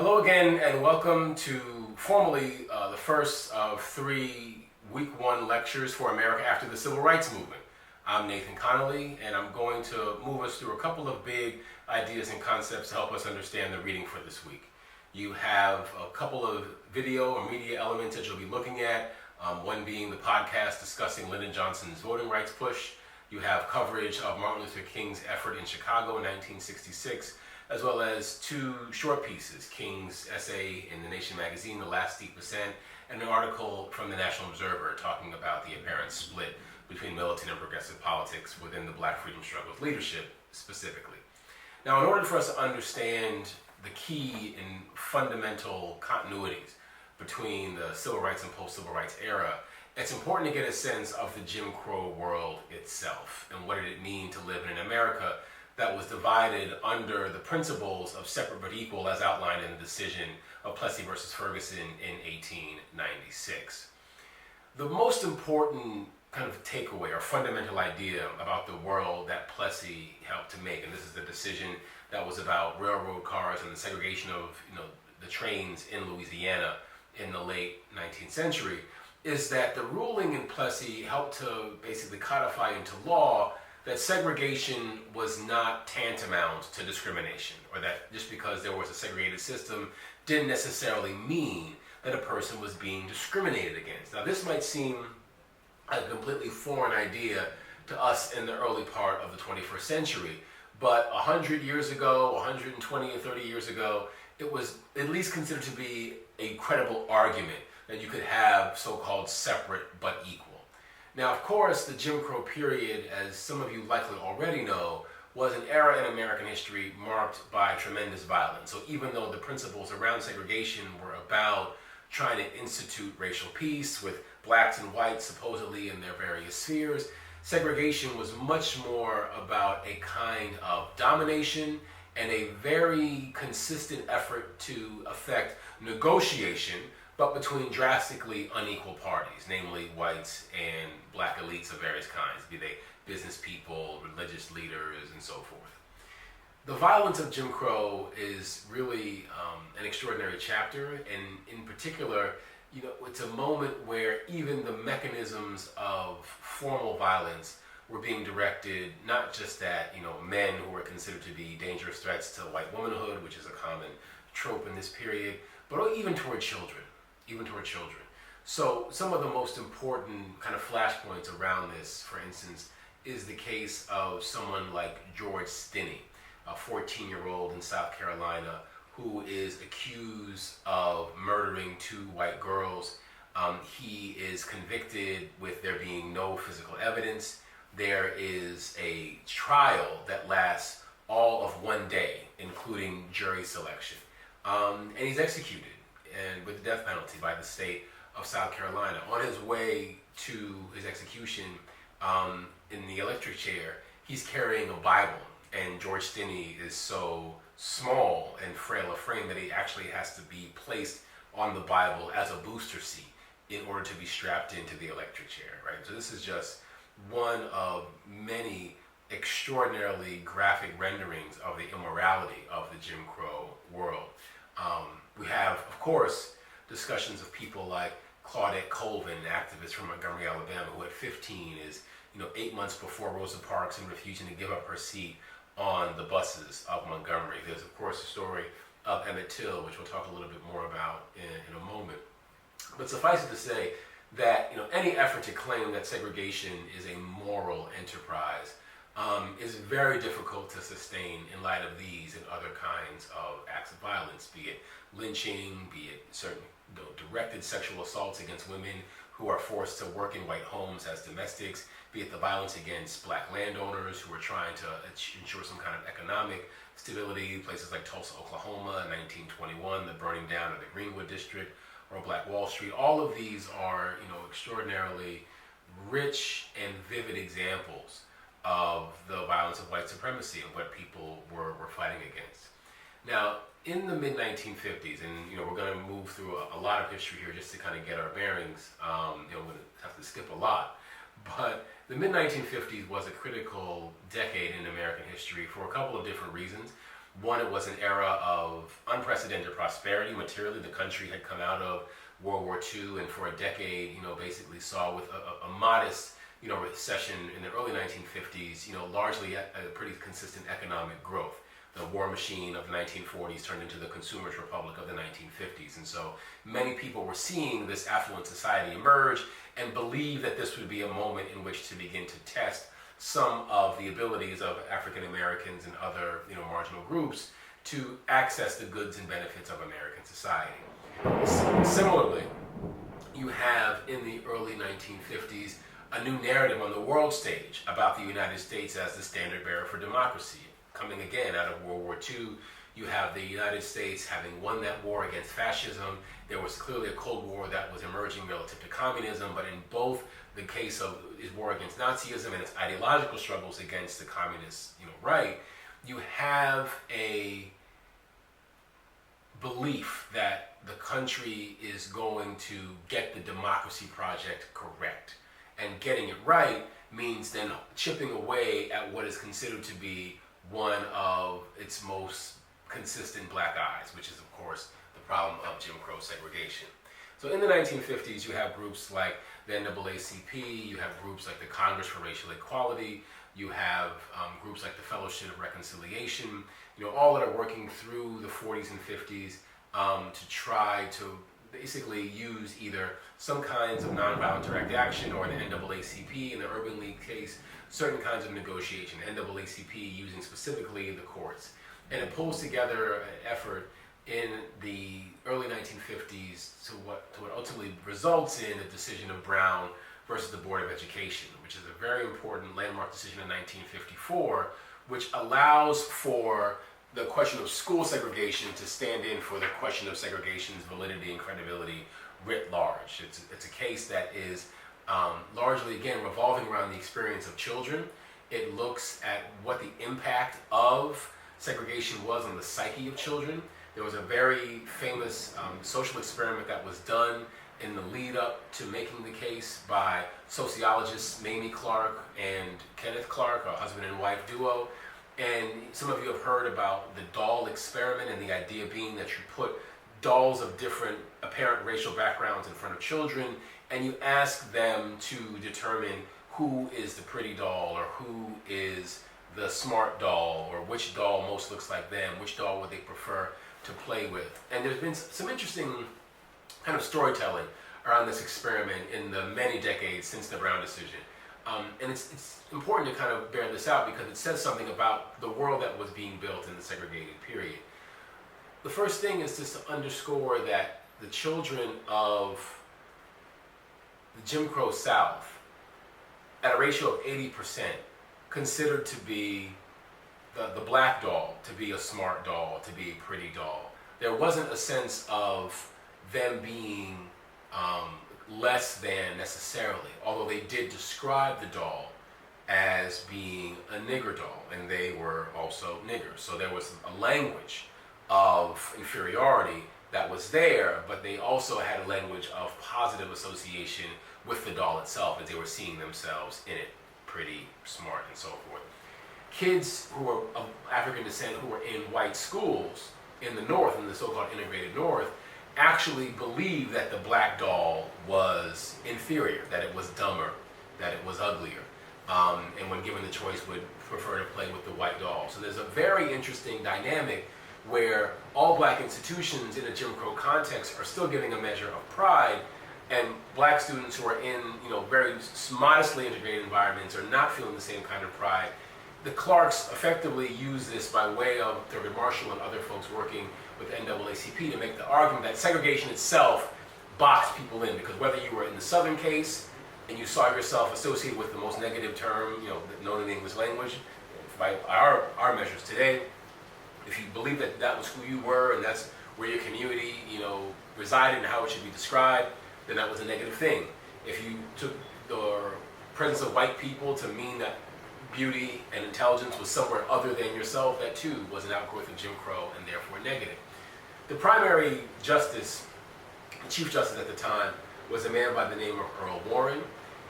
Hello again, and welcome to formally the first of three Week 1 lectures for America after the Civil Rights Movement. I'm Nathan Connolly, and I'm going to move us through a couple of big ideas and concepts to help us understand the reading for this week. You have a couple of video or media elements that you'll be looking at, one being the podcast discussing Lyndon Johnson's voting rights push. You have coverage of Martin Luther King's effort in Chicago in 1966, as well as two short pieces, King's essay in The Nation magazine, The Last Steep Ascent, and an article from the National Observer talking about the apparent split between militant and progressive politics within the Black freedom struggle's leadership specifically. Now, in order for us to understand the key and fundamental continuities between the civil rights and post-civil rights era, it's important to get a sense of the Jim Crow world itself and what did it mean to live in an America that was divided under the principles of separate but equal as outlined in the decision of Plessy versus Ferguson in 1896. The most important kind of takeaway or fundamental idea about the world that Plessy helped to make, and this is the decision that was about railroad cars and the segregation of the trains in Louisiana in the late 19th century, is that the ruling in Plessy helped to basically codify into law that segregation was not tantamount to discrimination, or that just because there was a segregated system didn't necessarily mean that a person was being discriminated against. Now, this might seem a completely foreign idea to us in the early part of the 21st century, but 100 years ago, 120 or 30 years ago, it was at least considered to be a credible argument that you could have so-called separate but equal. Now, of course, the Jim Crow period, as some of you likely already know, was an era in American history marked by tremendous violence. So even though the principles around segregation were about trying to institute racial peace with blacks and whites supposedly in their various spheres, segregation was much more about a kind of domination and a very consistent effort to effect negotiation, but between drastically unequal parties, namely whites and black elites of various kinds, be they business people, religious leaders, and so forth. The violence of Jim Crow is really an extraordinary chapter, and in particular, it's a moment where even the mechanisms of formal violence were being directed not just at men who were considered to be dangerous threats to white womanhood, which is a common trope in this period, but even toward children. So some of the most important kind of flashpoints around this, for instance, is the case of someone like George Stinney, a 14-year-old in South Carolina who is accused of murdering two white girls. He is convicted with there being no physical evidence. There is a trial that lasts all of one day, including jury selection. And he's executed and with the death penalty by the state of South Carolina. On his way to his execution in the electric chair, he's carrying a Bible, and George Stinney is so small and frail a frame that he actually has to be placed on the Bible as a booster seat in order to be strapped into the electric chair, right? So this is just one of many extraordinarily graphic renderings of the immorality of the Jim Crow world. We have, of course, discussions of people like Claudette Colvin, an activist from Montgomery, Alabama, who at 15 is 8 months before Rosa Parks and refusing to give up her seat on the buses of Montgomery. There's, of course, the story of Emmett Till, which we'll talk a little bit more about in a moment. But suffice it to say that any effort to claim that segregation is a moral enterprise is very difficult to sustain in light of these and other kinds of acts of violence, be it lynching, be it certain directed sexual assaults against women who are forced to work in white homes as domestics, be it the violence against black landowners who are trying to ensure some kind of economic stability, places like Tulsa, Oklahoma in 1921, the burning down of the Greenwood District, or Black Wall Street. All of these are extraordinarily rich and vivid examples of the violence of white supremacy and what people were fighting against. Now, in the mid-1950s, and we're going to move through a lot of history here just to kind of get our bearings. We're going to have to skip a lot, but the mid-1950s was a critical decade in American history for a couple of different reasons. One, it was an era of unprecedented prosperity materially. The country had come out of World War II, and for a decade, basically saw with a modest, recession in the early 1950s, largely a pretty consistent economic growth. The war machine of the 1940s turned into the Consumers' Republic of the 1950s. And so many people were seeing this affluent society emerge and believe that this would be a moment in which to begin to test some of the abilities of African Americans and other marginal groups to access the goods and benefits of American society. Similarly, you have in the early 1950s a new narrative on the world stage about the United States as the standard bearer for democracy. Coming again out of World War II, you have the United States having won that war against fascism. There was clearly a Cold War that was emerging relative to communism, but in both the case of his war against Nazism and its ideological struggles against the communist right, you have a belief that the country is going to get the democracy project correct. And getting it right means then chipping away at what is considered to be one of its most consistent black eyes, which is, of course, the problem of Jim Crow segregation. So in the 1950s, you have groups like the NAACP, you have groups like the Congress for Racial Equality, you have groups like the Fellowship of Reconciliation, all that are working through the 40s and 50s to try to basically use either some kinds of nonviolent direct action, or in the NAACP, in the Urban League case, certain kinds of negotiation, NAACP using specifically the courts. And it pulls together an effort in the early 1950s to what ultimately results in the decision of Brown versus the Board of Education, which is a very important landmark decision in 1954, which allows for the question of school segregation to stand in for the question of segregation's validity and credibility writ large. It's a case that is largely, again, revolving around the experience of children. It looks at what the impact of segregation was on the psyche of children. There was a very famous social experiment that was done in the lead up to making the case by sociologists Mamie Clark and Kenneth Clark, a husband and wife duo. And some of you have heard about the doll experiment, and the idea being that you put dolls of different apparent racial backgrounds in front of children, and you ask them to determine who is the pretty doll, or who is the smart doll, or which doll most looks like them, which doll would they prefer to play with. And there's been some interesting kind of storytelling around this experiment in the many decades since the Brown decision. And it's important to kind of bear this out because it says something about the world that was being built in the segregated period. The first thing is just to underscore that the children of the Jim Crow South, at a ratio of 80%, considered to be the black doll, to be a smart doll, to be a pretty doll. There wasn't a sense of them being less than necessarily, although they did describe the doll as being a nigger doll, and they were also niggers. So there was a language of inferiority that was there, but they also had a language of positive association with the doll itself, as they were seeing themselves in it, pretty, smart, and so forth. Kids who were of African descent who were in white schools in the North, in the so-called integrated North, actually believed that the black doll was inferior, that it was dumber, that it was uglier, and when given the choice would prefer to play with the white doll. So there's a very interesting dynamic where all black institutions in a Jim Crow context are still giving a measure of pride, and black students who are in very modestly integrated environments are not feeling the same kind of pride. The Clarks effectively use this by way of Thurgood Marshall and other folks working with NAACP to make the argument that segregation itself boxed people in, because whether you were in the Southern case and you saw yourself associated with the most negative term known in the English language, by our measures today, if you believe that that was who you were and that's where your community resided and how it should be described, then that was a negative thing. If you took the presence of white people to mean that beauty and intelligence was somewhere other than yourself, that too was an outgrowth of Jim Crow and therefore negative. The primary justice, the Chief Justice at the time, was a man by the name of Earl Warren,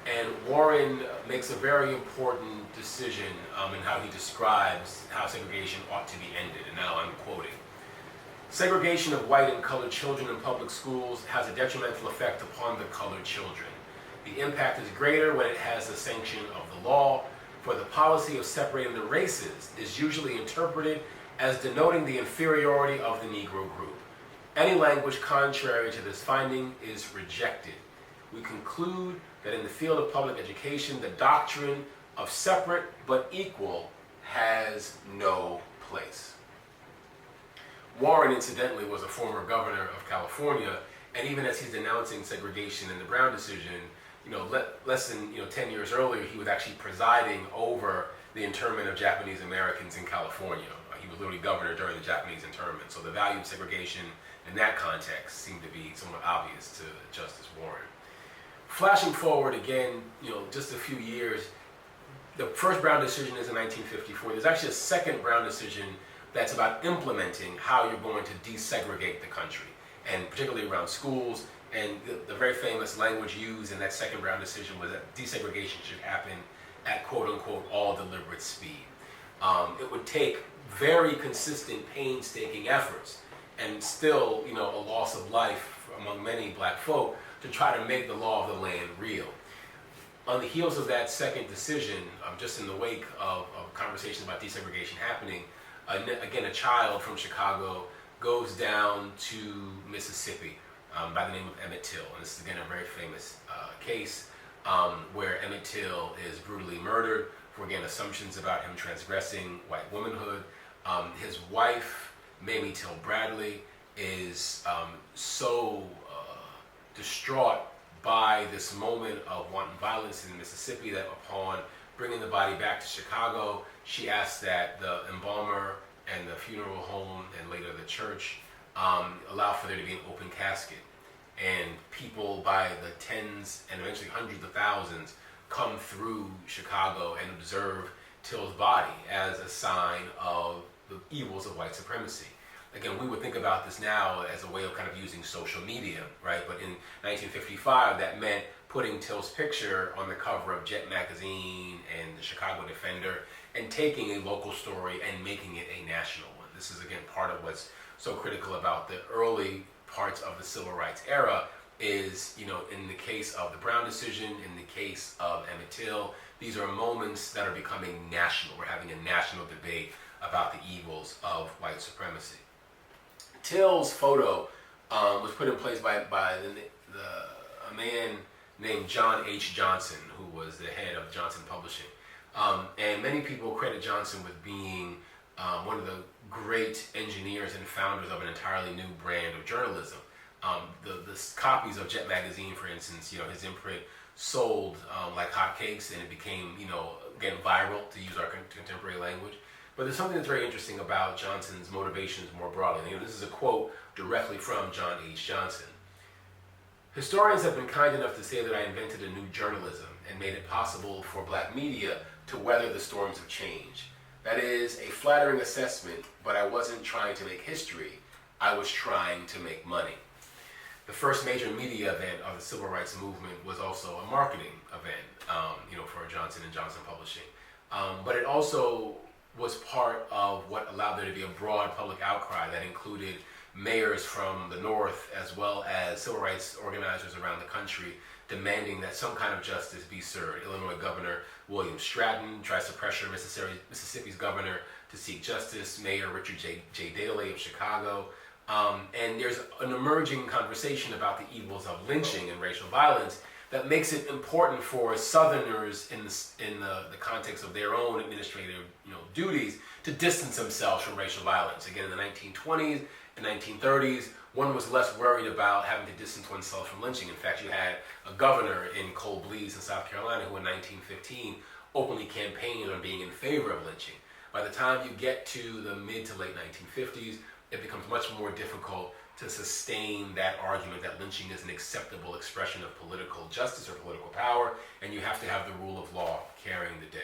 And Warren makes a very important decision in how he describes how segregation ought to be ended. And now I'm quoting. Segregation of white and colored children in public schools has a detrimental effect upon the colored children. The impact is greater when it has the sanction of the law, for the policy of separating the races is usually interpreted as denoting the inferiority of the Negro group. Any language contrary to this finding is rejected. We conclude that in the field of public education, the doctrine of separate but equal has no place. Warren, incidentally, was a former governor of California, and even as he's denouncing segregation in the Brown decision, less than 10 years earlier, he was actually presiding over the internment of Japanese Americans in California. He was literally governor during the Japanese internment. So the value of segregation in that context seemed to be somewhat obvious to Justice Warren. Flashing forward again, just a few years, the first Brown decision is in 1954. There's actually a second Brown decision that's about implementing how you're going to desegregate the country, and particularly around schools. And the very famous language used in that second Brown decision was that desegregation should happen at quote-unquote all deliberate speed. It would take very consistent, painstaking efforts, and still, a loss of life among many black folk, to try to make the law of the land real. On the heels of that second decision, just in the wake of conversations about desegregation happening, again, a child from Chicago goes down to Mississippi by the name of Emmett Till. And this is, again, a very famous case where Emmett Till is brutally murdered for, again, assumptions about him transgressing white womanhood. His wife, Mamie Till Bradley, is so distraught by this moment of wanton violence in Mississippi that upon bringing the body back to Chicago, she asks that the embalmer and the funeral home and later the church allow for there to be an open casket. And people by the tens and eventually hundreds of thousands come through Chicago and observe Till's body as a sign of the evils of white supremacy. Again, we would think about this now as a way of kind of using social media, right? But in 1955, that meant putting Till's picture on the cover of Jet magazine and the Chicago Defender and taking a local story and making it a national one. This is, again, part of what's so critical about the early parts of the civil rights era is, in the case of the Brown decision, in the case of Emmett Till, these are moments that are becoming national. We're having a national debate about the evils of white supremacy. Till's photo was put in place by a man named John H. Johnson, who was the head of Johnson Publishing. And many people credit Johnson with being one of the great engineers and founders of an entirely new brand of journalism. The copies of Jet magazine, for instance, his imprint sold like hotcakes, and it became, again, viral, to use our contemporary language. But there's something that's very interesting about Johnson's motivations more broadly. This is a quote directly from John H. Johnson. Historians have been kind enough to say that I invented a new journalism and made it possible for black media to weather the storms of change. That is a flattering assessment, but I wasn't trying to make history. I was trying to make money. The first major media event of the civil rights movement was also a marketing event, for Johnson and Johnson Publishing. But it also was part of what allowed there to be a broad public outcry that included mayors from the North as well as civil rights organizers around the country demanding that some kind of justice be served. Illinois Governor William Stratton tries to pressure Mississippi's governor to seek justice, Mayor Richard J. Daley of Chicago. And there's an emerging conversation about the evils of lynching and racial violence that makes it important for Southerners in the context of their own administrative duties to distance themselves from racial violence. Again, in the 1920s and 1930s, one was less worried about having to distance oneself from lynching. In fact, you had a governor in Cole Blease in South Carolina who in 1915 openly campaigned on being in favor of lynching. By the time you get to the mid to late 1950s, it becomes much more difficult to sustain that argument that lynching is an acceptable expression of political justice or political power, and you have to have the rule of law carrying the day.